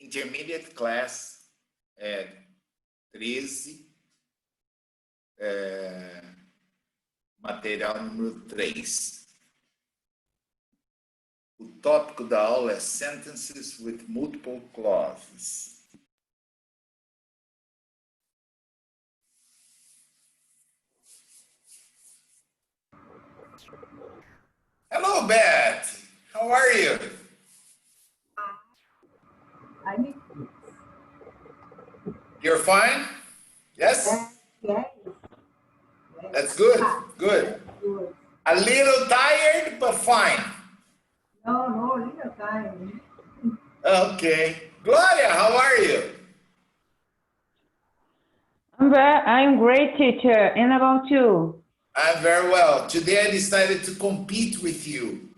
Intermediate class 13, material número 3. O tópico da aula é sentences with multiple clauses. Hello, Beth. How are you? You're fine? Yes? Yes. That's good. Good. A little tired, but fine. No, little time. Okay. Gloria, how are you? I'm great, teacher. And about you? I'm very well. Today I decided to compete with you.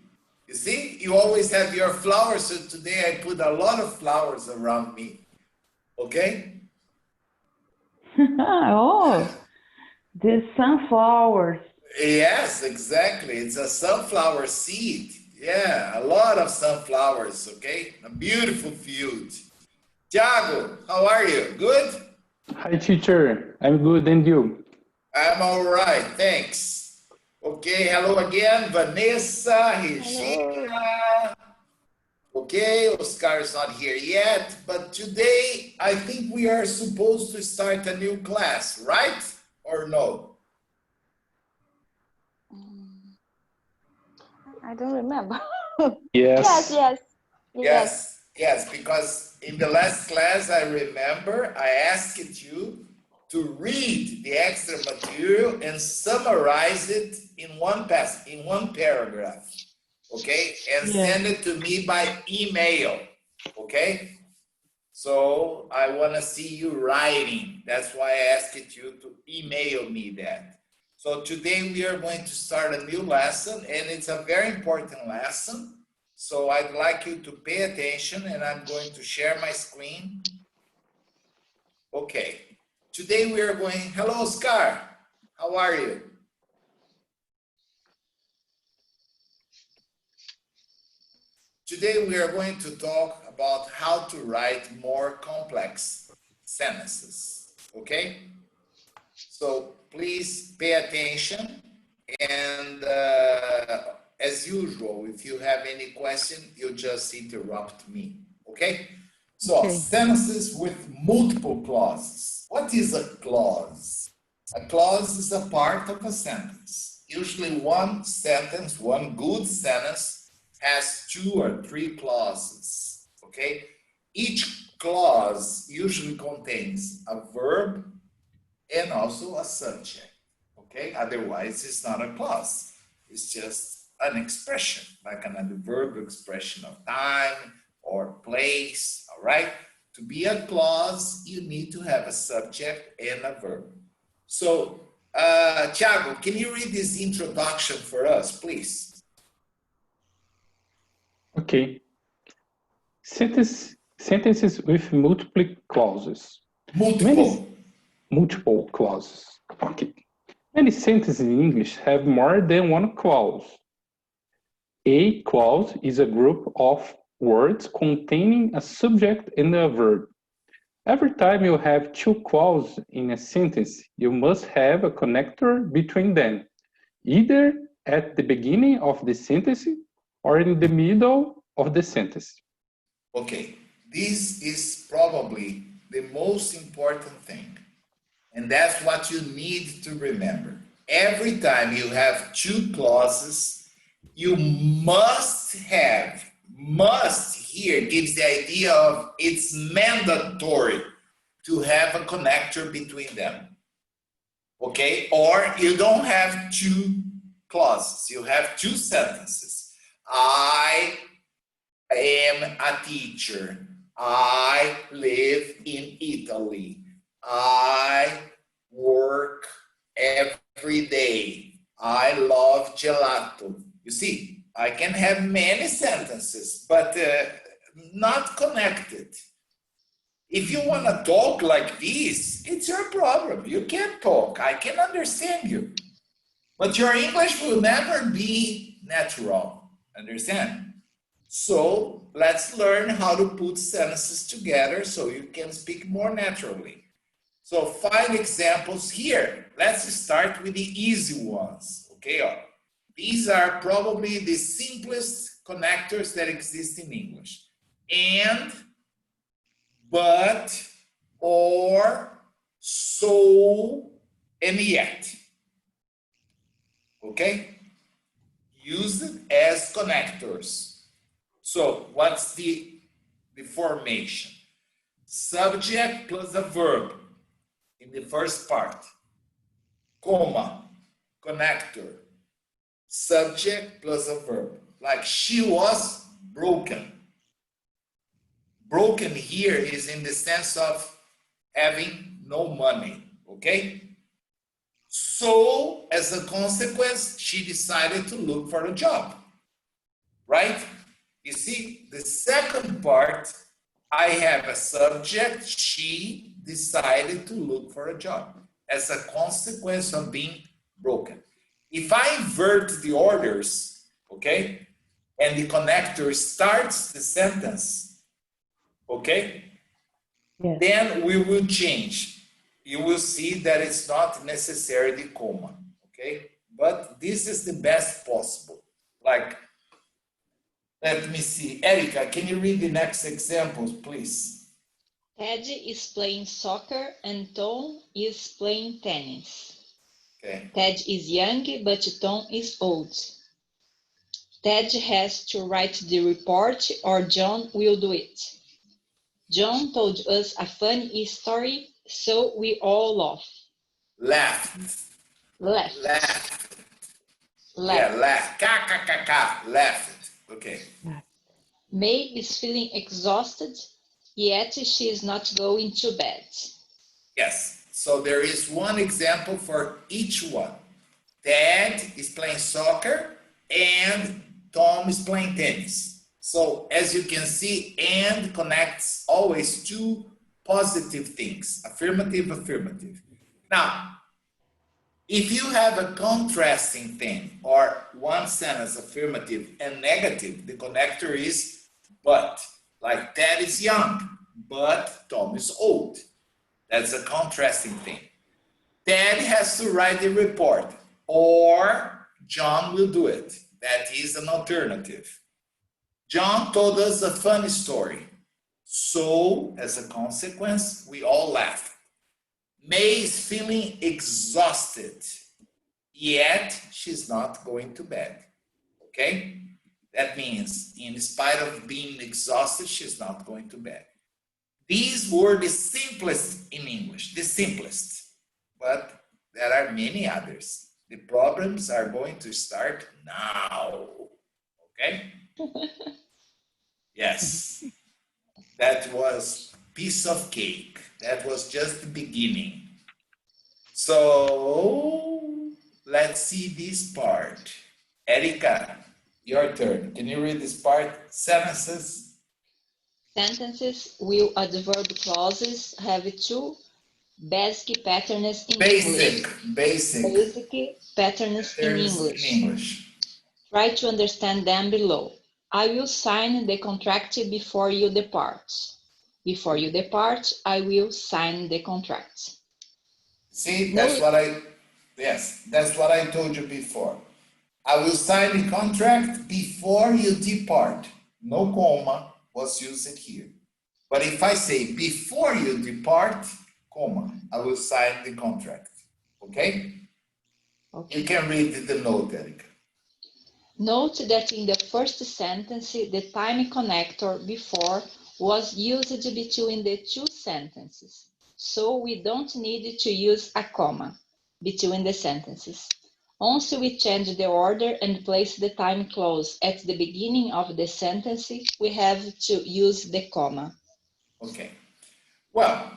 You see, you always have your flowers, so today I put a lot of flowers around me. Okay? Oh, the sunflowers. Yes, exactly. It's a sunflower seed. Yeah, a lot of sunflowers, okay? A beautiful field. Thiago, how are you? Good? Hi, teacher. I'm good, and you? I'm all right, thanks. Okay, hello again, Vanessa, Regina. Okay, Oscar is not here yet, but today I think we are supposed to start a new class, right? Or no? I don't remember. Yes. Yes, because in the last class, I remember I asked you to read the extra material and summarize it in one paragraph, okay? And send it to me by email, okay? So I want to see you writing. That's why I asked you to email me that. So today we are going to start a new lesson, and it's a very important lesson. So I'd like you to pay attention, and I'm going to share my screen. Okay. Today we are going, hello, Oscar. How are you? Today we are going to talk about how to write more complex sentences, okay? So please pay attention, and as usual, if you have any question, you just interrupt me, okay? So sentences with multiple clauses. What is a clause? A clause is a part of a sentence. Usually one sentence, one good sentence has 2 or 3 clauses, okay? Each clause usually contains a verb and also a subject, okay? Otherwise, it's not a clause. It's just an expression, like an adverb expression of time or place, all right? To be a clause, you need to have a subject and a verb. So, Thiago, can you read this introduction for us, please? Okay. Sentences with multiple clauses. Multiple clauses. Okay. Many sentences in English have more than one clause. A clause is a group of words containing a subject and a verb. Every time you have 2 clauses in a sentence, you must have a connector between them, either at the beginning of the sentence or in the middle of the sentence. Okay, this is probably the most important thing, and that's what you need to remember. Every time you have 2 clauses, you must here gives the idea of it's mandatory to have a connector between them, okay? Or you don't have 2 clauses, you have 2 sentences. I am a teacher. I live in Italy. I work every day. I love gelato. You see, I can have many sentences, but not connected. If you want to talk like this, it's your problem. You can talk. I can understand you. But your English will never be natural. Understand? So let's learn how to put sentences together so you can speak more naturally. So 5 examples here. Let's start with the easy ones, okay? These are probably the simplest connectors that exist in English. And, but, or, so, and yet. Okay? Use it as connectors. So what's the formation? Subject plus a verb in the first part. Comma, connector. Subject plus a verb. Like she was broken. Broken here is in the sense of having no money, okay? So, as a consequence, she decided to look for a job, right? You see, the second part, I have a subject, she decided to look for a job as a consequence of being broken. If I invert the orders, okay, and the connector starts the sentence, okay, Yes. then we will change. You will see that it's not necessarily comma, okay? But this is the best possible. Like, let me see. Erica, can you read the next examples, please? Ted is playing soccer and Tom is playing tennis. Okay. Ted is young, but Tom is old. Ted has to write the report or John will do it. John told us a funny story, so we all laugh. Left. Laughed. Left. Laughed. Yeah, left. Ka. Left. Okay. May is feeling exhausted, yet she is not going to bed. Yes. So there is one example for each one. Ted is playing soccer and Tom is playing tennis. So as you can see, and connects always two positive things, affirmative, affirmative. Now, if you have a contrasting thing or one sentence affirmative and negative, the connector is but. Like Ted is young, but Tom is old. That's a contrasting thing. Ted has to write the report or John will do it. That is an alternative. John told us a funny story. So, as a consequence, we all laughed. May is feeling exhausted, yet she's not going to bed. Okay? That means, in spite of being exhausted, she's not going to bed. These were the simplest in English, the simplest. But there are many others. The problems are going to start now. Okay? Yes. That was piece of cake. That was just the beginning. So let's see this part. Erica, your turn. Can you read this part? Sentences. Sentences with adverb clauses have two basic patterns in English. Basic Patterns in English. Try Try to understand them below. I will sign the contract before you depart. Before you depart, I will sign the contract. See, that's what I told you before. I will sign the contract before you depart. No comma was used here. But if I say before you depart, comma, I will sign the contract. Okay? You can read the note, Erica. Note that in the first sentence, the time connector before was used between the two sentences. So we don't need to use a comma between the sentences. Once we change the order and place the time clause at the beginning of the sentence, we have to use the comma. Okay. Well,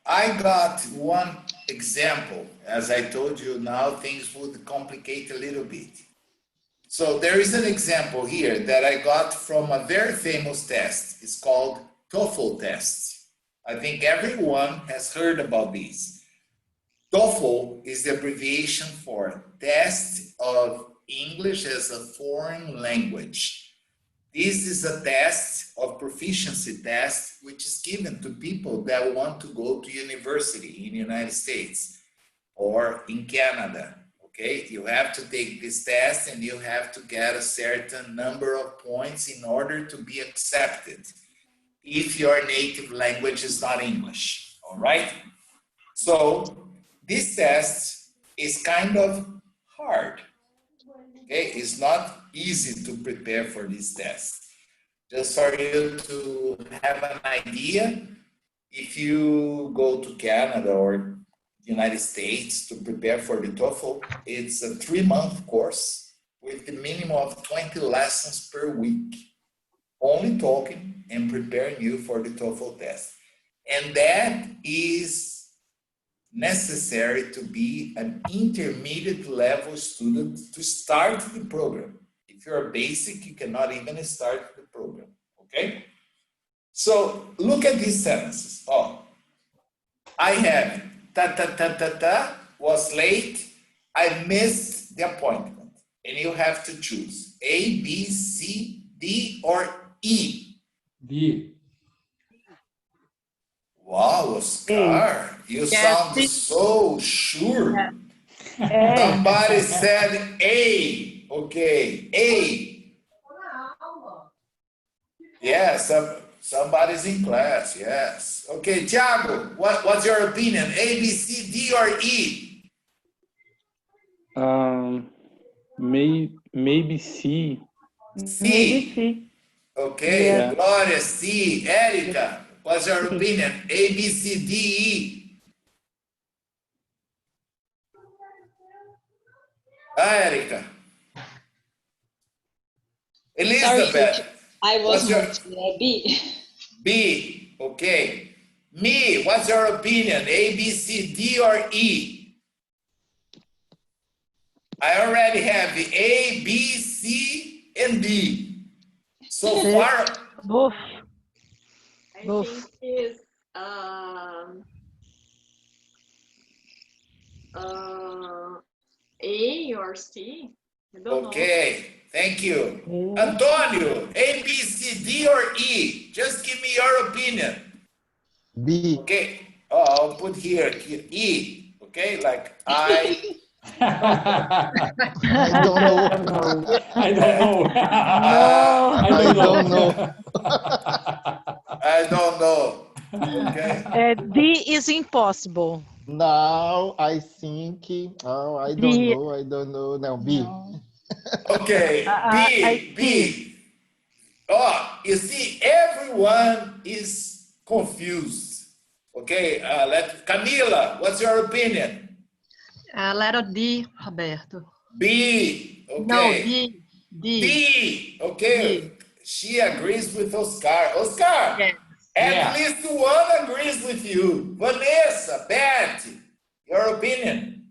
I got one example. As I told you, now things would complicate a little bit. So there is an example here that I got from a very famous test. It's called TOEFL test. I think everyone has heard about these. TOEFL is the abbreviation for Test of English as a Foreign Language. This is a test of proficiency test, which is given to people that want to go to university in the United States or in Canada. Okay, you have to take this test and you have to get a certain number of points in order to be accepted if your native language is not English. All right. So this test is kind of hard. Okay, it's not easy to prepare for this test. Just for you to have an idea, if you go to Canada or United States to prepare for the TOEFL, it's a 3-month course with the minimum of 20 lessons per week, only talking and preparing you for the TOEFL test. And that is necessary to be an intermediate level student to start the program. If you're a basic, you cannot even start the program, okay? So look at these sentences. Oh, I have was late, I missed the appointment. And you have to choose A, B, C, D, or E. D. Wow, Oscar, you sound so sure. Somebody said A. Okay, A. Yes, somebody's in class, yes. Okay, Thiago, what's your opinion? A, B, C, D, or E? Maybe C. C. Maybe C. Okay, Yeah. Gloria, C. Erica, what's your opinion? A, B, C, D, E. Erica. Elizabeth. Sorry, I was moved. B. B, okay. Me, what's your opinion? A, B, C, D, or E? I already have the A, B, C, and D. So far, Both. I think it's A or C. I don't know. okay. Thank you. Antonio, A, B, C, D, or E? Just give me your opinion. B. Okay. Oh, I'll put here E. Okay, like I. I don't know. I don't know. I don't know. I don't know. Okay. D is impossible. Now I think. Oh, I don't D. know. I don't know. No, B. No. Okay. B. B. Oh, you see, everyone is confused. Okay. Camila, what's your opinion? Letter D, Roberto. B. Okay. No, D. D. Okay. D. She agrees with Oscar. Oscar. Yes. At Yeah. least one agrees with you. Vanessa, Betty, your opinion?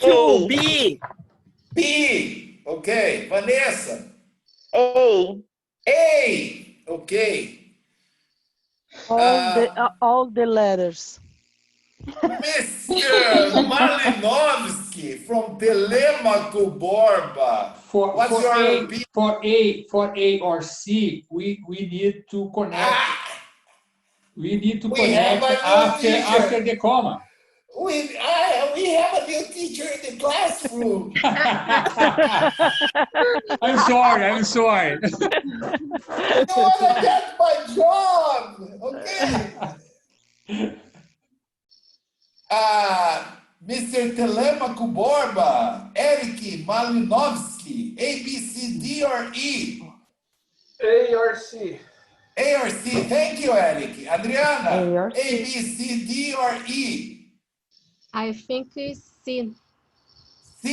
Oh, B. B. Okay. Vanessa. A. A. Okay. All the letters. Mr. Malinovsky from Telemaco Borba. What's your opinion? For A or C, we need to connect. We need to We connect have a new teacher. after the comma. We have a new teacher in the classroom. I'm sorry. You wanna get my job, okay? Mr. Telemaco Borba, Eric Malinovsky, A, B, C, D, or E? A or C. A or C, thank you, Eric. Adriana, A or A, B, C, D, or E? I think it's C. C,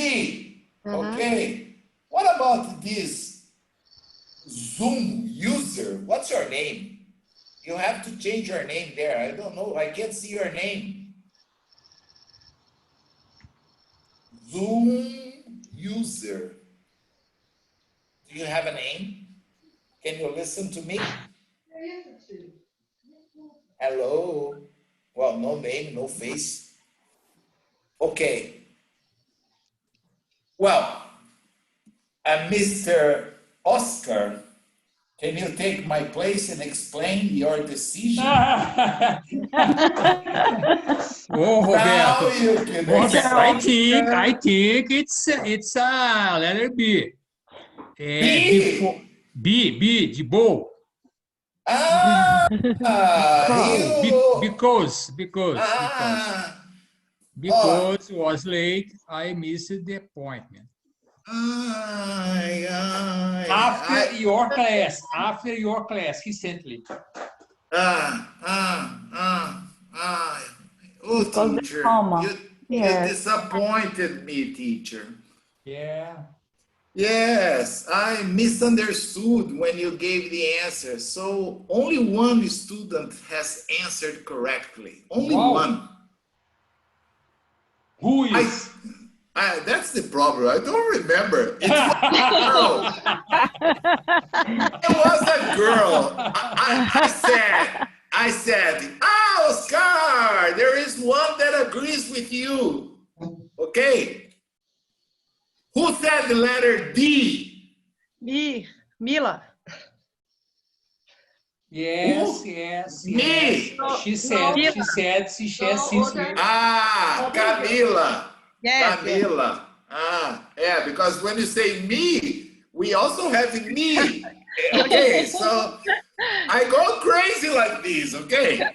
okay. What about this Zoom user? What's your name? You have to change your name there. I don't know, I can't see your name. Zoom user. Do you have a name? Can you listen to me? Hello? Well, no name, no face. Okay. Well, Mr. Oscar Can you take my place and explain your decision? Oh, Now Roberto. you can Roberto, I explain. think it's a letter B. B. B de bowl. Ah, Because oh, was late, I missed the appointment. After your class, recently. Oh, Because the teacher, comma. you Yes. disappointed me, teacher. Yeah. Yes, I misunderstood when you gave the answer. So only one student has answered correctly. Only Wow. one. Who is? That's the problem. I don't remember. It was a girl. It was a girl. I said, Oscar, there is one that agrees with you. Okay. Who said the letter D? Me, Mila. Yes. Me. She said since we... Camila. Yes, Camila. Yeah, because when you say me, we also have me. Okay, so I go crazy like this, okay?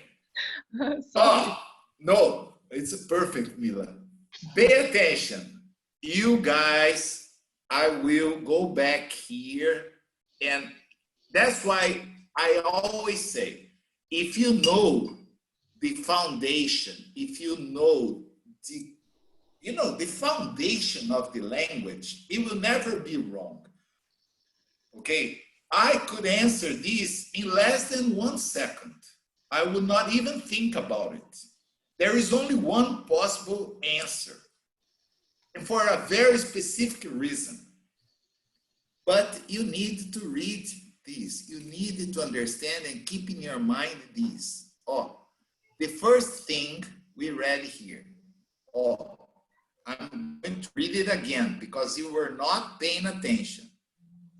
No, it's perfect, Mila. Pay attention. You guys, I will go back here, and that's why I always say, if you know the foundation, if you know the foundation of the language, it will never be wrong. Okay, I could answer this in less than 1 second. I would not even think about it. There is only one possible answer, and for a very specific reason. But you need to read this. You need to understand and keep in your mind this. The first thing we read here. I'm going to read it again because you were not paying attention.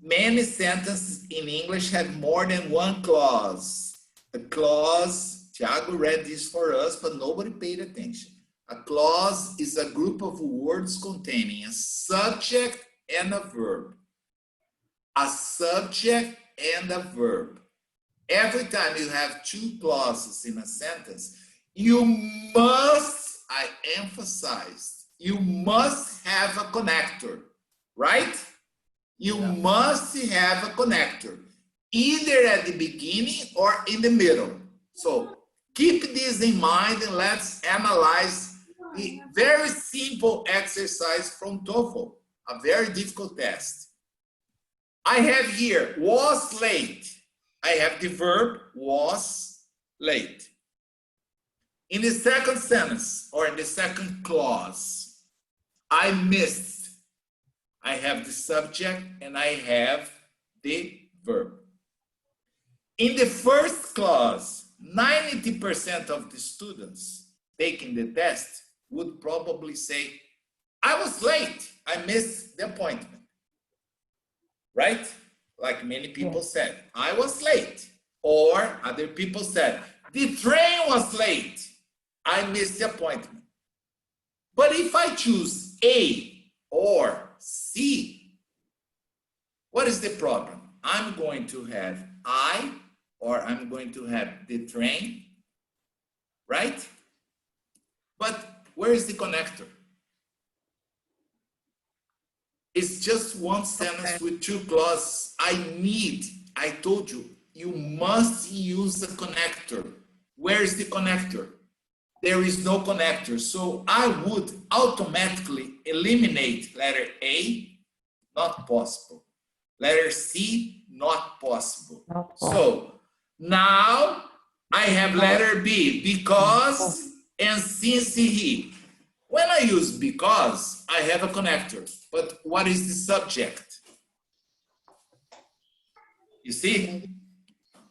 Many sentences in English have more than one clause. A clause, Tiago read this for us, but nobody paid attention. A clause is a group of words containing a subject and a verb. A subject and a verb. Every time you have two clauses in a sentence, you must, I emphasize, you must have a connector, right? You must have a connector, either at the beginning or in the middle. So keep this in mind and let's analyze the very simple exercise from TOEFL, a very difficult test. I have here, was late. I have the verb was late. In the second sentence or in the second clause, I missed. I have the subject and I have the verb. In the first clause, 90% of the students taking the test would probably say, I was late. I missed the appointment. Right? Like many people said, I was late. Or other people said, the train was late. I missed the appointment. But if I choose A or C, what is the problem? I'm going to have I, or I'm going to have the train, right? But where is the connector? It's just one sentence with two clauses. I told you, you must use a connector. Where is the connector? There is no connector. So I would automatically eliminate letter A, not possible. Letter C, not possible. So now I have letter B, because and since he. When I use because, I have a connector. But what is the subject? You see?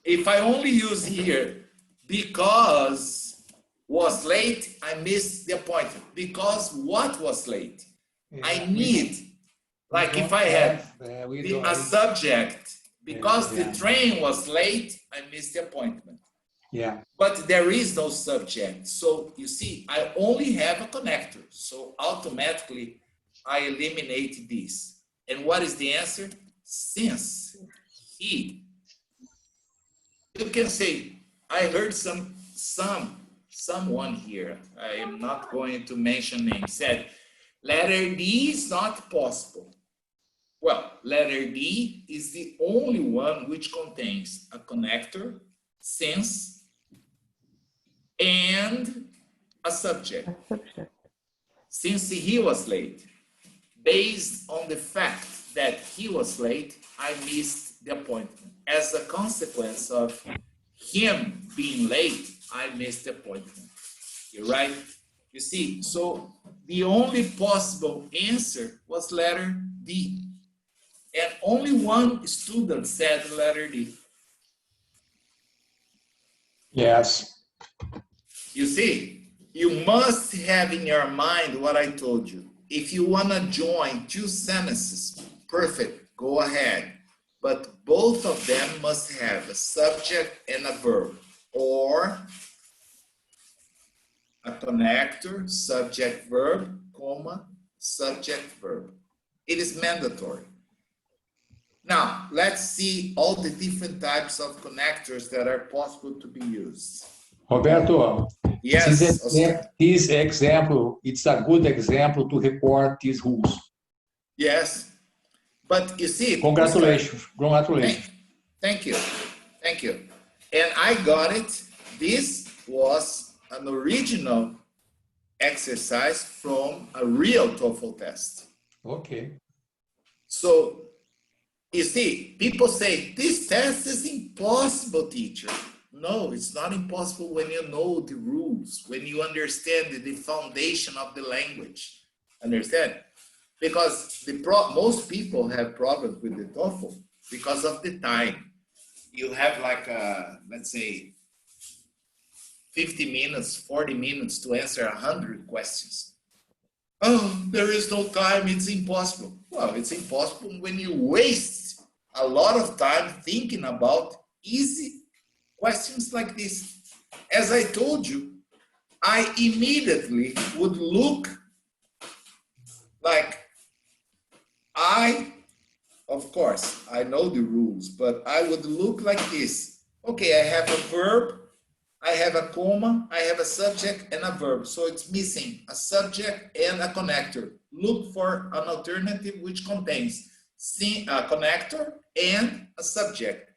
If I only use here because was late, I missed the appointment. Because what was late? I need, like if I had a subject Because Yeah. the train was late, I missed the appointment. Yeah. But there is no subject. So you see, I only have a connector. So automatically I eliminate this. And what is the answer? Since he. You can say, I heard someone here, I am not going to mention names, said, letter D is not possible. Well, letter D is the only one which contains a connector, since, and a subject. Since he was late, based on the fact that he was late, I missed the appointment. As a consequence of him being late, I missed the appointment. You're right? You see, so the only possible answer was letter D. And only one student said letter D. Yes. You see, you must have in your mind what I told you. If you want to join two sentences, perfect, go ahead. But both of them must have a subject and a verb, or a connector, subject, verb, comma, subject, verb. It is mandatory. Now, let's see all the different types of connectors that are possible to be used. Roberto, Yes, this example, it's a good example to record these rules. yes. But you see, Congratulations. Congratulations. Thank you. Thank you. And I got it. This was an original exercise from a real TOEFL test. Okay. So, you see, people say, this test is impossible, teacher. No, it's not impossible when you know the rules, when you understand the foundation of the language. Understand? Because most people have problems with the TOEFL because of the time. You have like, let's say, 50 minutes, 40 minutes to answer 100 questions. Oh, there is no time, it's impossible. Well, it's impossible when you waste a lot of time thinking about easy questions like this. As I told you, I immediately would look like of course, I know the rules, but I would look like this. Okay, I have a verb, I have a comma, I have a subject and a verb. So it's missing a subject and a connector. Look for an alternative which contains a connector and a subject.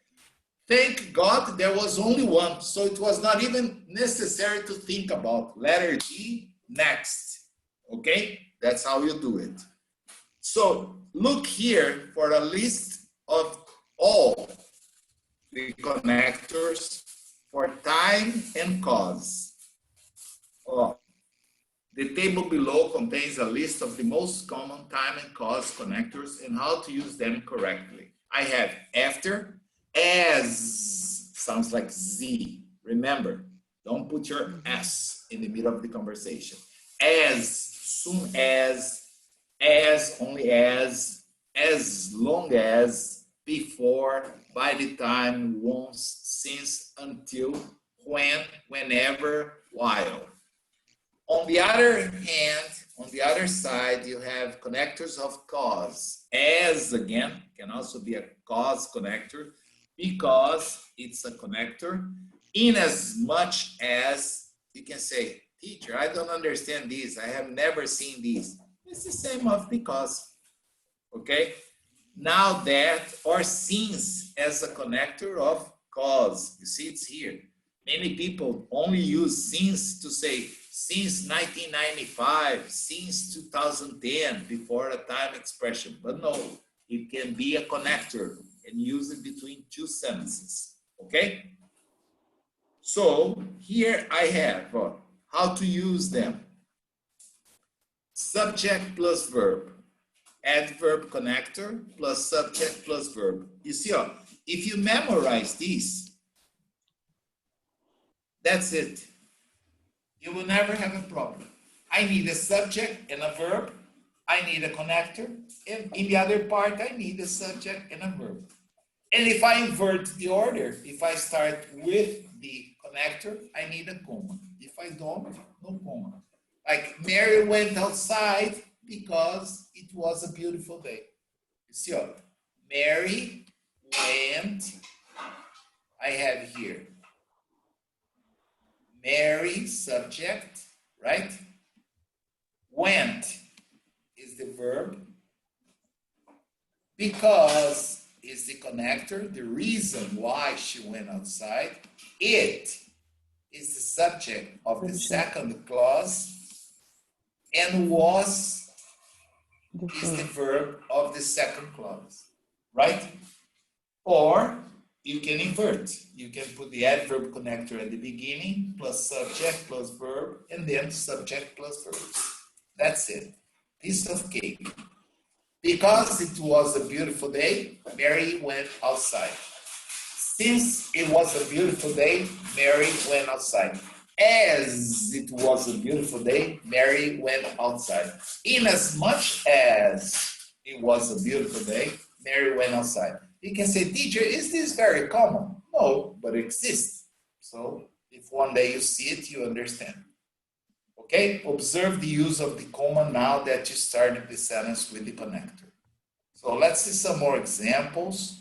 Thank God there was only one, so it was not even necessary to think about letter D next. Okay, that's how you do it. So look here for a list of all the connectors for time and cause. Oh, the table below contains a list of the most common time and cause connectors and how to use them correctly. I have after, as, sounds like Z. Remember, don't put your S in the middle of the conversation. As soon as only as long as, before, by the time, once, since, until, when, whenever, while. On the other hand, on the other side, you have connectors of cause. As, again, can also be a cause connector because it's a connector in as much as you can say, teacher, I don't understand this. I have never seen this. It's the same of because, okay? Now that, or since as a connector of cause. You see, it's here. Many people only use since to say, since 1995, since 2010, before a time expression. But no, it can be a connector and use it between two sentences, okay? So here I have how to use them. Subject plus verb, adverb connector plus subject plus verb. You see, if you memorize these, that's it. You will never have a problem. I need a subject and a verb. I need a connector. And in the other part, I need a subject and a verb. And if I invert the order, if I start with the connector, I need a comma. If I don't, no comma. Like Mary went outside because it was a beautiful day. You see, Mary went, I have here, Mary, subject, right? Went is the verb. Because is the connector, the reason why she went outside. It is the subject of the second clause, and was is the verb of the second clause, right? Or you can invert. You can put the adverb connector at the beginning, plus subject, plus verb, and then subject plus verb. That's it. Piece of cake. Because it was a beautiful day, Mary went outside. Since it was a beautiful day, Mary went outside. As it was a beautiful day, Mary went outside. Inasmuch as it was a beautiful day, Mary went outside. You can say, teacher, is this very common? No, but it exists. So if one day you see it, you understand. Okay, observe the use of the comma now that you started the sentence with the connector. So let's see some more examples.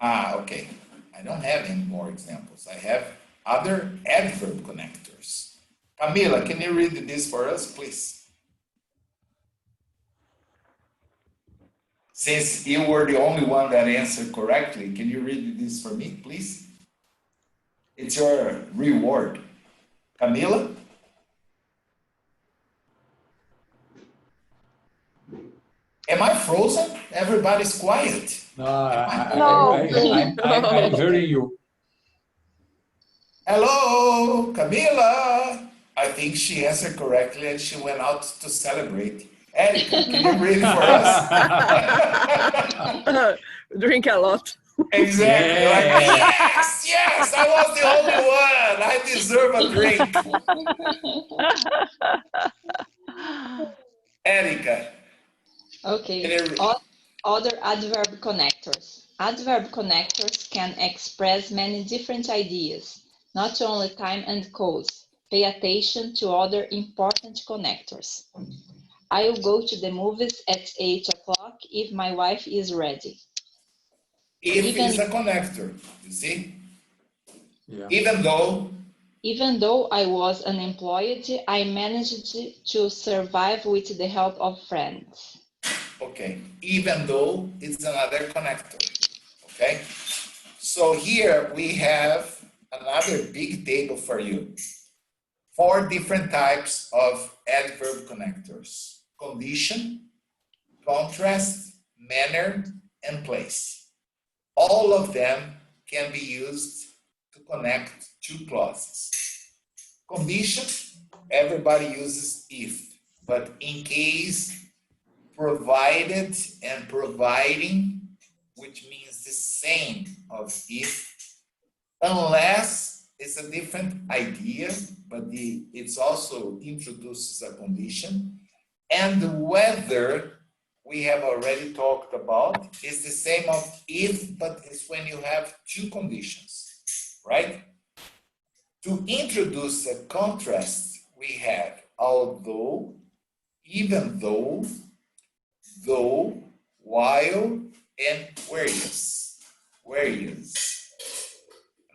Okay, I don't have any more examples. I have other adverb connectors. Camila, can you read this for us, please? Since you were the only one that answered correctly, can you read this for me, please? It's your reward. Camila? Am I frozen? Everybody's quiet. No, I'm hearing you. Hello, Camila. I think she answered correctly and she went out to celebrate. Erica, can you read for us? Drink a lot. Exactly. Yeah. Like, yes, I was the only one. I deserve a drink. Erica. Okay. Other adverb connectors. Adverb connectors can express many different ideas, not only time and cause. Pay attention to other important connectors. I'll go to the movies at 8 o'clock if my wife is ready. If is a connector, you see? Yeah. Even though I was unemployed, I managed to survive with the help of friends. Okay, even though it's another connector, okay? So here we have another big table for you. 4 different types of adverb connectors: condition, contrast, manner, and place. All of them can be used to connect 2 clauses. Condition, everybody uses if, but in case, provided and providing, which means the same of if, unless it's a different idea, but it's also introduces a condition. And whether, we have already talked about, is the same of if, but it's when you have 2 conditions, right? To introduce a contrast, we have although, even though, while, and whereas.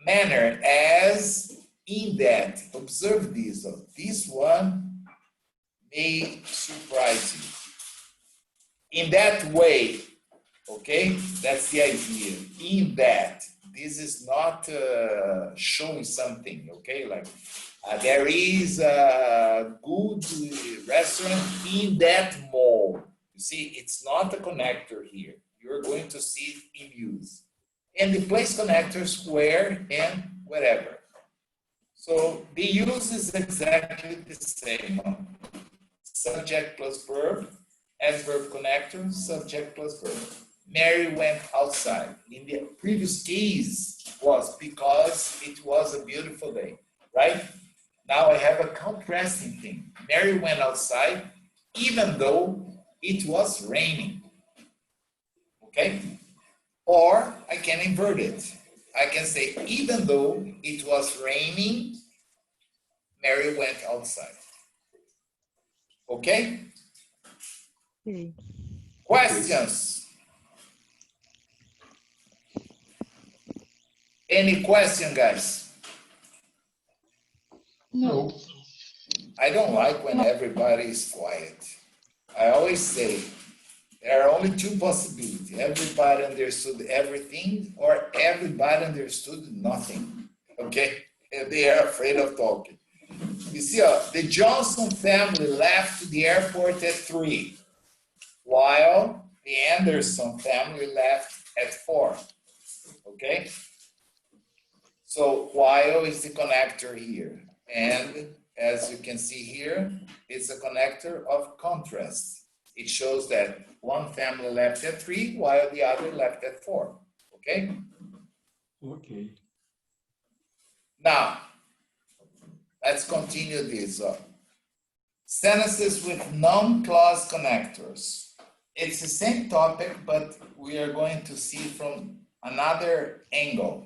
Manner, as, in that. Observe this. This one may surprise you. In that way, okay? That's the idea. In that. This is not showing something, okay? Like there is a good restaurant in that mall. You see, it's not a connector here. You're going to see it in use. And the place connectors where and wherever. So the use is exactly the same. Subject plus verb, adverb connector, subject plus verb. Mary went outside. In the previous case was because it was a beautiful day, right? Now I have a contrasting thing. Mary went outside even though it was raining. okay? Or I can invert it. I can say, even though it was raining, Mary went outside. Okay? Okay. Questions? Any question, guys? No. I don't like when everybody is quiet. I always say, there are only two possibilities. Everybody understood everything or everybody understood nothing. Okay? And they are afraid of talking. You see, the Johnson family left the airport at 3, while the Anderson family left at 4. Okay? So while is the connector here. And as you can see here, it's a connector of contrast. It shows that one family left at 3, while the other left at 4. Okay? Okay. Now, let's continue this. Sentences with non-clause connectors. It's the same topic, but we are going to see from another angle.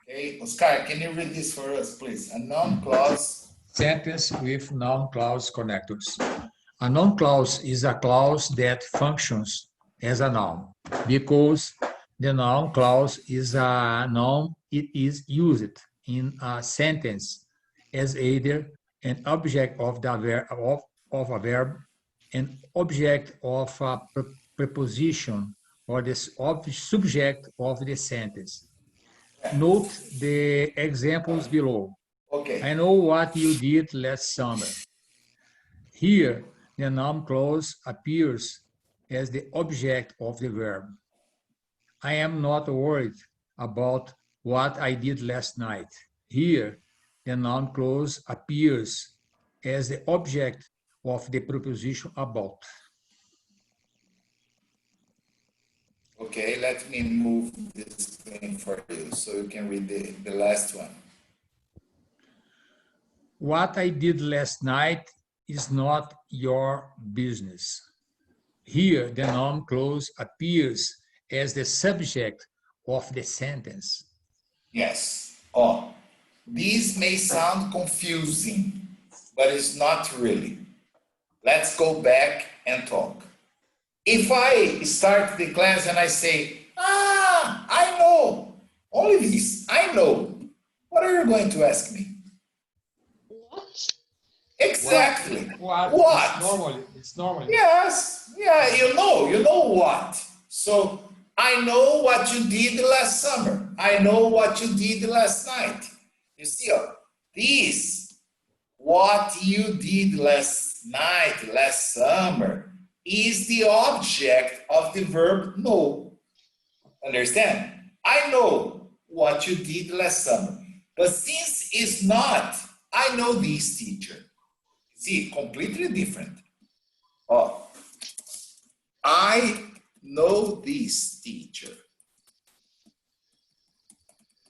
Okay, Oscar, can you read this for us, please? A non-clause. Sentence with non-clause connectors. A noun clause is a clause that functions as a noun because the noun clause is a noun. It is used in a sentence as either an object of the verb of a verb, an object of a preposition, or the subject of the sentence. Note the examples below. Okay. I know what you did last summer. Here, the noun clause appears as the object of the verb. I am not worried about what I did last night. Here, the noun clause appears as the object of the preposition about. Okay, let me move this thing for you so you can read the last one. What I did last night is not your business. Here, the noun clause appears as the subject of the sentence. Yes. Oh, these may sound confusing, but it's not really. Let's go back and talk. If I start the class and I say, I know, only this, I know, what are you going to ask me? What? Exactly. What? What? It's normal. Yes. Yeah, you know what. So I know what you did last summer. I know what you did last night. You see, this, what you did last night, last summer, is the object of the verb know. Understand? I know what you did last summer. But since it's not, I know this, teacher. See, completely different. Oh, I know this, teacher.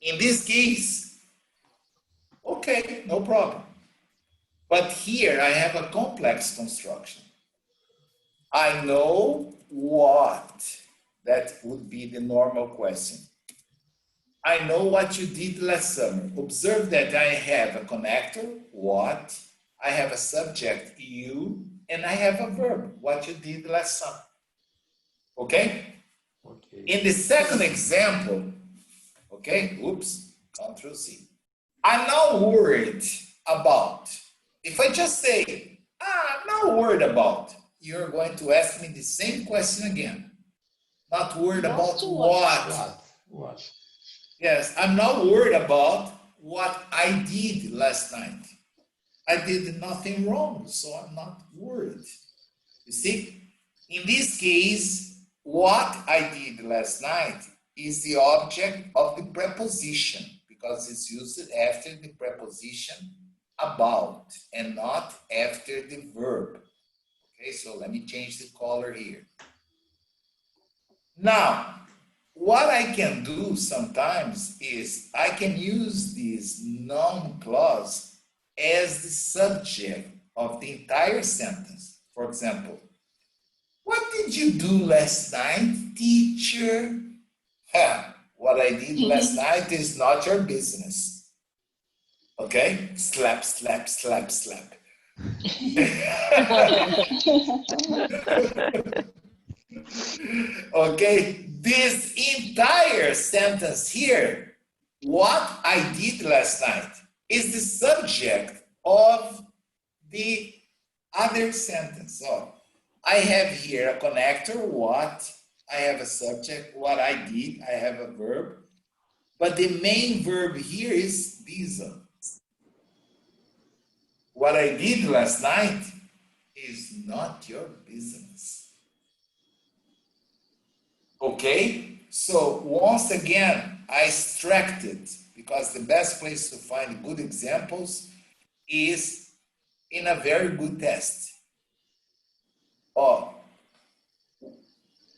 In this case, okay, no problem. But here I have a complex construction. I know what. That would be the normal question. I know what you did last summer. Observe that I have a connector, what. I have a subject, you, and I have a verb, what you did last summer. Okay? Okay. In the second example, okay, oops, Control C. I'm not worried about. If I just say, I'm not worried about, you're going to ask me the same question again. Not worried about what? What? Yes, I'm not worried about what I did last night. I did nothing wrong, so I'm not worried. You see, in this case, what I did last night is the object of the preposition because it's used after the preposition about and not after the verb. Okay, so let me change the color here. Now, what I can do sometimes is I can use this noun clause as the subject of the entire sentence. For example, What did you do last night, teacher? What I did last night is not your business. Okay? Slap, slap, slap, slap. Okay? This entire sentence here, what I did last night, is the subject of the other sentence. So I have here a connector, what, I have a subject, what I did, I have a verb, but the main verb here is this one. What I did last night is not your business. Okay? So once again, I extracted, because the best place to find good examples is in a very good test. Oh,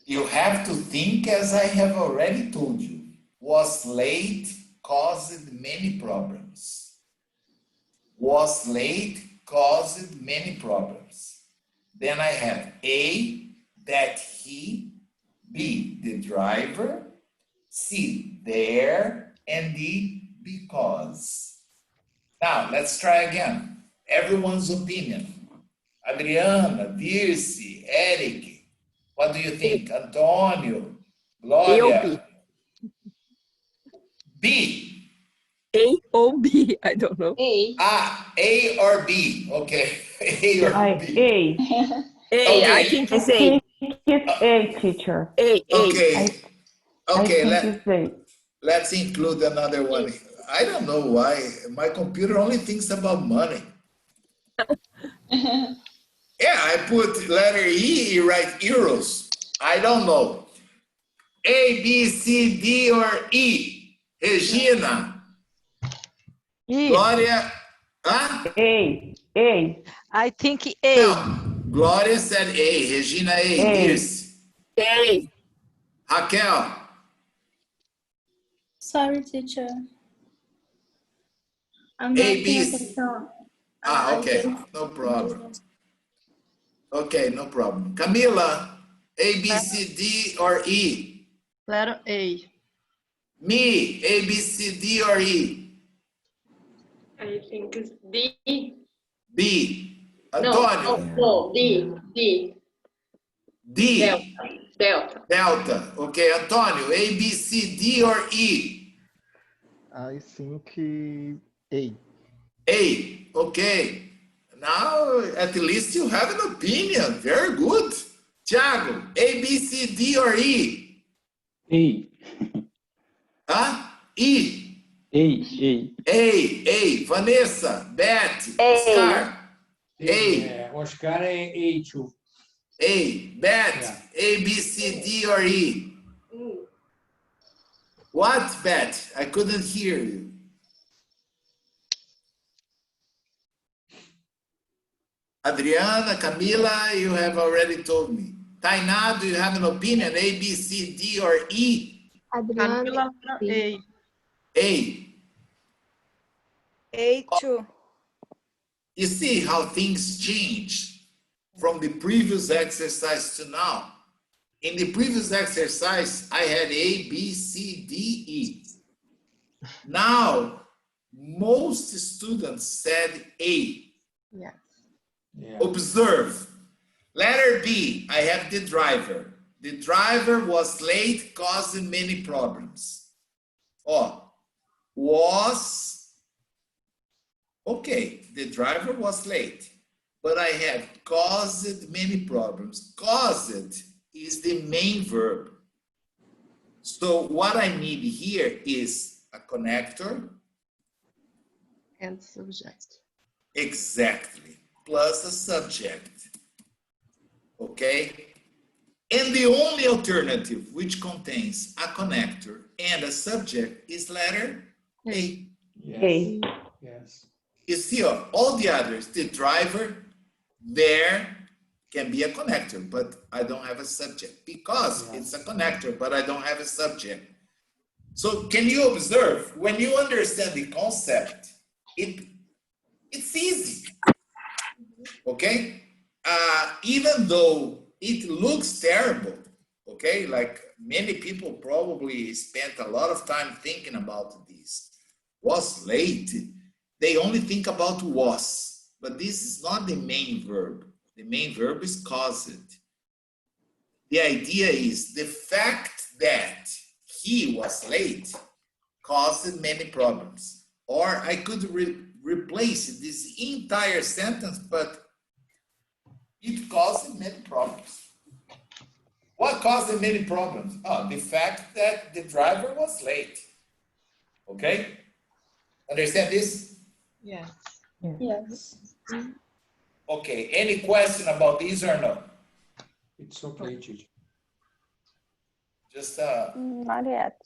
you have to think, as I have already told you, was late caused many problems. Was late caused many problems. Then I have A, that he, B, the driver, C, there, and D, because. Now, let's try again. Everyone's opinion. Adriana, Dirce, Eric, what do you think? Antonio, Gloria? B. A or B, I don't know. A. Ah, A or B. Okay. A or B. A. A, Okay. I think I it's A. think it's A, teacher. A. Okay. I Okay, think it's A. let's include another one. I don't know why. My computer only thinks about money. Yeah, I put letter E, you write euros. I don't know. A, B, C, D, or E? Regina. E. Gloria. Huh? A. I think A. No. Gloria said A. Regina A. A. Dirce. A. Raquel. Sorry, teacher. I'm A, not B, paying C. attention. Ah, okay. No problem. Okay, no problem. Camila. A, B, C, D, or E? Letter A. Me. A, B, C, D, or E? I think it's D. B. Antonio. No, D. D. Delta. Delta. Okay, Antonio. A, B, C, D, or E? I think A. A. Okay. Now, at least you have an opinion. Very good. Thiago. A, B, C, D, or E? A. Huh? E. A. A. Vanessa. Beth. A. Oscar. A. É, Oscar é A, too. A. Beth. Yeah. A, B, C, D, or E? What, Beth? I couldn't hear you. Adriana, Camila, you have already told me. Tainá, do you have an opinion? A, B, C, D, or E? Camila, A. A. A2. You see how things change from the previous exercise to now. In the previous exercise, I had A, B, C, D, E. Now, most students said A. Yes. Yeah. Observe. Letter B, I have the driver. The driver was late, causing many problems. Oh, was, okay, the driver was late, but I have caused many problems. Caused is the main verb. So what I need here is a connector. And subject. Exactly. Plus a subject. Okay? And the only alternative which contains a connector and a subject is letter A. Yes. A. Yes. You see, all the others, the driver, there can be a connector, but I don't have a subject because it's a connector, but I don't have a subject. So can you observe, when you understand the concept, it's easy, okay? Even though it looks terrible, okay? Like many people probably spent a lot of time thinking about this. Was late, they only think about was, but this is not the main verb. The main verb is caused. The idea is the fact that he was late caused many problems. Or I could replace this entire sentence, but it caused many problems. What caused the many problems? Oh, the fact that the driver was late. Okay? Understand this? Yes. Yes. Okay, any question about this or no? It's okay, teacher. Just Not yet.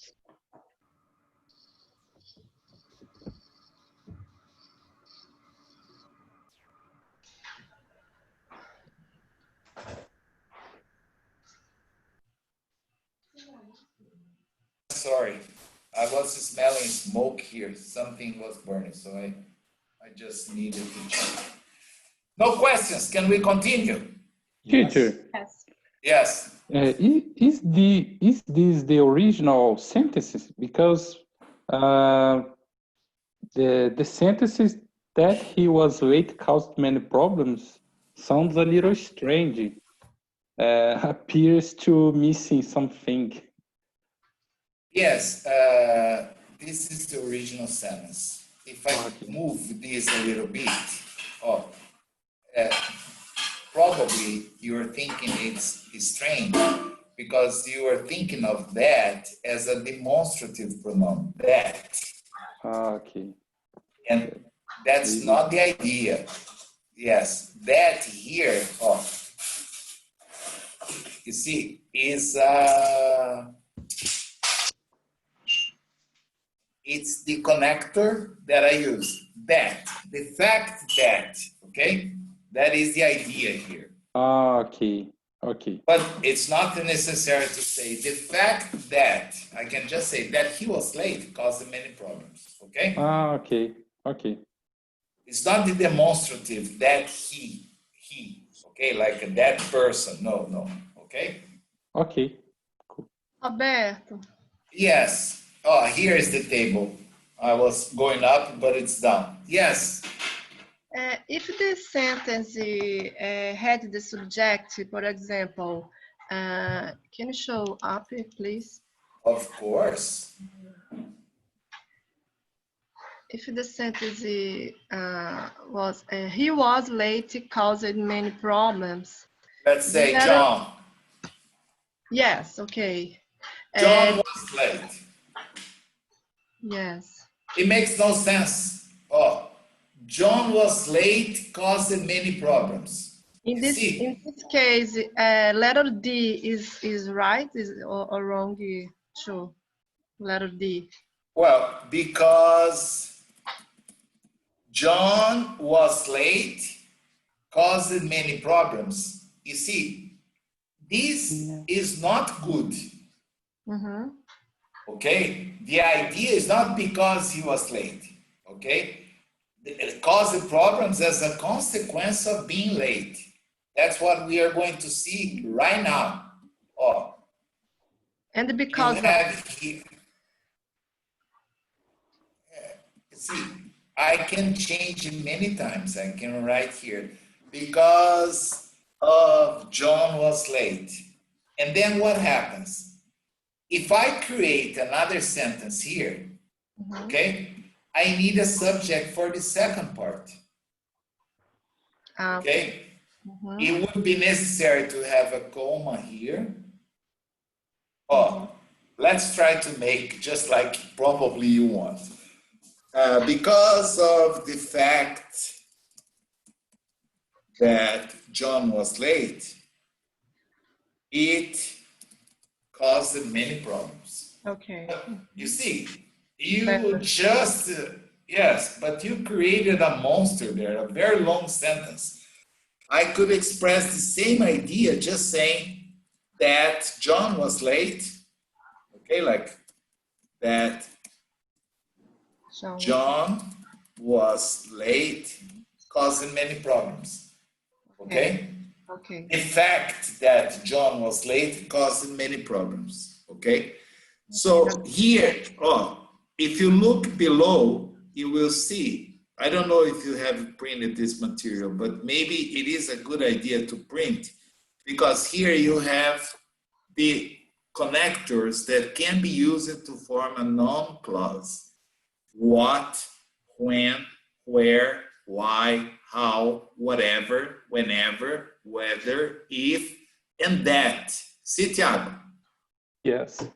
sorry. I was smelling smoke here. Something was burning, so I just needed to check. No questions. Can we continue? Teacher, Yes. Yes. is this the original sentences? Because the sentences that he was late caused many problems sounds a little strange. Appears to missing something. Yes. This is the original sentence. If I move this a little bit, probably you're thinking it's strange because you are thinking of that as a demonstrative pronoun, that. Okay. And that's not the idea. Yes, that here, you see, is it's the connector that I use. That, the fact that, okay? That is the idea here. Okay. But it's not necessary to say the fact that, I can just say that he was late caused many problems, okay? Okay. It's not the demonstrative that he, okay? Like that person, no, okay? Okay, cool. Alberto. Yes. Oh, here is the table. I was going up, but it's down. Yes. If the sentence had the subject, for example, can you show up, please? Of course. If the sentence was, he was late, caused many problems. Let's say John. Yes, okay. John was late. Yes. It makes no sense. John was late, caused many problems. In this case, letter D is right or wrong? Sure. Letter D. Well, because John was late, caused many problems. You see, this is not good. Mm-hmm. Okay? The idea is not because he was late. Okay? It caused problems as a consequence of being late. That's what we are going to see right now. And because see, I can change many times. I can write here because of John was late. And then what happens? If I create another sentence here, okay, I need a subject for the second part. Okay? It would be necessary to have a comma here. Let's try to make just like probably you want. Because of the fact that John was late, it caused many problems. Okay. You see, you just, yes, but you created a monster there, a very long sentence. I could express the same idea just saying that John was late, okay, like that John was late, causing many problems, okay? Okay. The fact that John was late caused many problems, okay? So here, if you look below, you will see, I don't know if you have printed this material, but maybe it is a good idea to print, because here you have the connectors that can be used to form a noun clause. What, when, where, why, how, whatever, whenever, whether, if, and that. See, Thiago? Yes.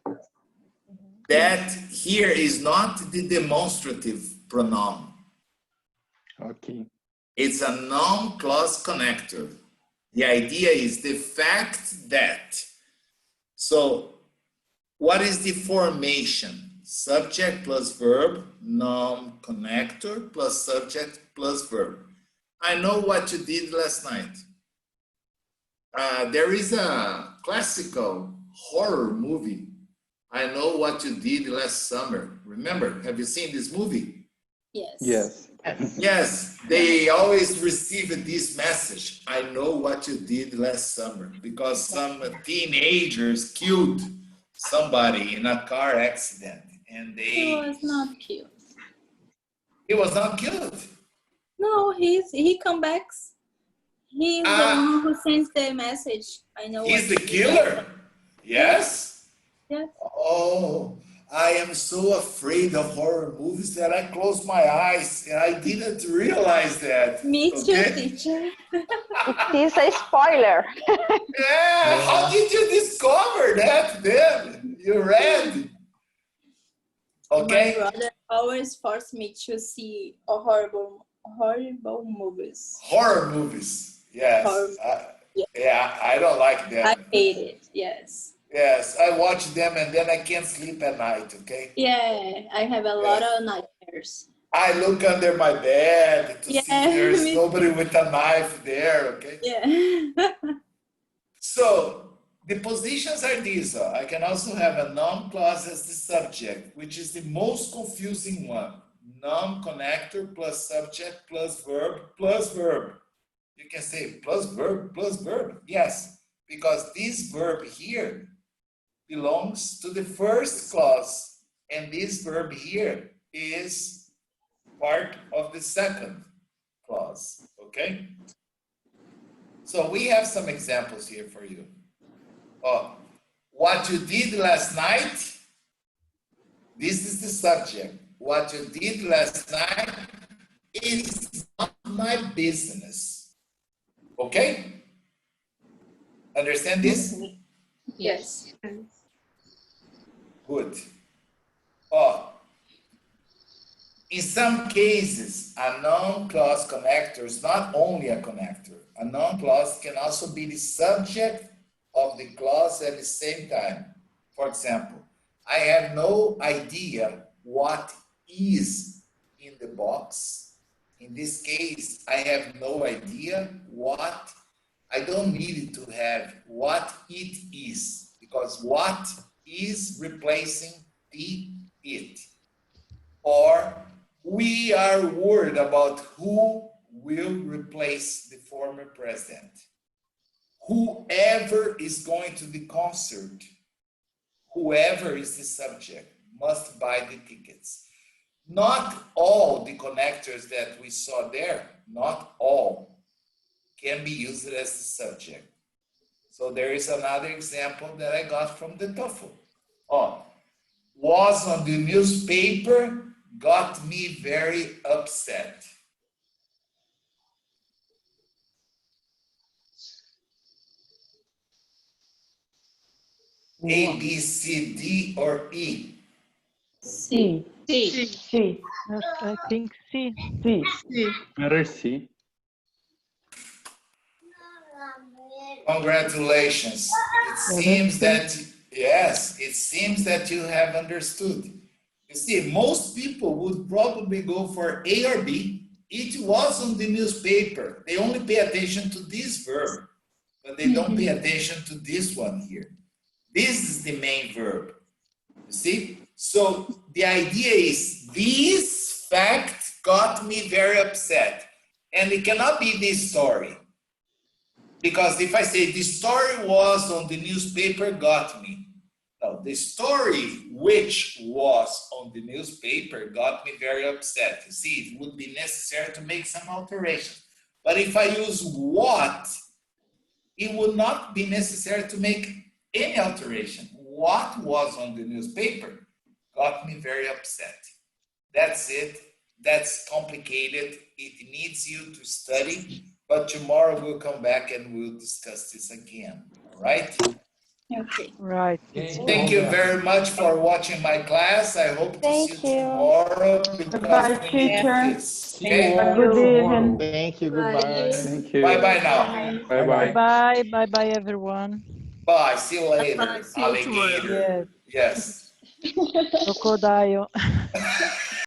That here is not the demonstrative pronoun. Okay. It's a noun clause connector. The idea is the fact that. So what is the formation? Subject plus verb, noun connector plus subject plus verb. I know what you did last night. There is a classical horror movie. I know what you did last summer. Remember, have you seen this movie? Yes. Yes. Yes, they always receive this message. I know what you did last summer, because some teenagers killed somebody in a car accident, and He was not killed. He was not killed. No, he come back. He's the one who sends the message. I know. He's the killer? Yes? Yes. Oh, I am so afraid of horror movies that I close my eyes, and I didn't realize that. Me too, teacher. It is a spoiler. Yeah, how did you discover that then? You read? Okay. My brother always forced me to see horrible movies. Horror movies, yes. Yeah, I don't like them. I hate it, yes. Yes, I watch them and then I can't sleep at night, okay? Yeah, I have a lot of nightmares. I look under my bed to see if there's nobody with a knife there, okay? Yeah. So the positions are these. I can also have a noun clause as the subject, which is the most confusing one. Noun connector plus subject plus verb plus verb. You can say plus verb plus verb. Yes, because this verb here belongs to the first clause, and this verb here is part of the second clause, okay? So we have some examples here for you. What you did last night, this is the subject. What you did last night is not my business. Okay? Understand this? Yes. Good. In some cases, a noun clause connector is not only a connector. A noun clause can also be the subject of the clause at the same time. For example, I have no idea what is in the box. In this case, I have no idea what, I don't need to have what it is, because what is replacing the it. Or we are worried about who will replace the former president. Whoever is going to the concert, whoever is the subject, must buy the tickets. Not all the connectors that we saw there, not all, can be used as the subject. So there is another example that I got from the TOEFL. Was on the newspaper, got me very upset. A, B, C, D, or E? C. C. C. I think C. C. Better C. Congratulations. It seems that, yes, it seems that you have understood. You see, most people would probably go for A or B. It was on the newspaper. They only pay attention to this verb, but they don't pay attention to this one here. This is the main verb. You see? So the idea is, this fact got me very upset. And it cannot be this story. Because if I say the story was on the newspaper got me. No, the story which was on the newspaper got me very upset. You see, it would be necessary to make some alteration. But if I use what, it would not be necessary to make any alteration. What was on the newspaper got me very upset. That's it. That's complicated. It needs you to study, but tomorrow we'll come back and we'll discuss this again. All right? Okay. Right. Thank you very much for watching my class. I hope to see you tomorrow because Bye, we need teacher. this. Okay? Good evening. Thank you. Goodbye. Thank you. Bye-bye now. Bye-bye. Bye. Bye-bye, everyone. Bye. See you later, Bye-bye. See you tomorrow. alligator. Yes. Yes. Crocodile.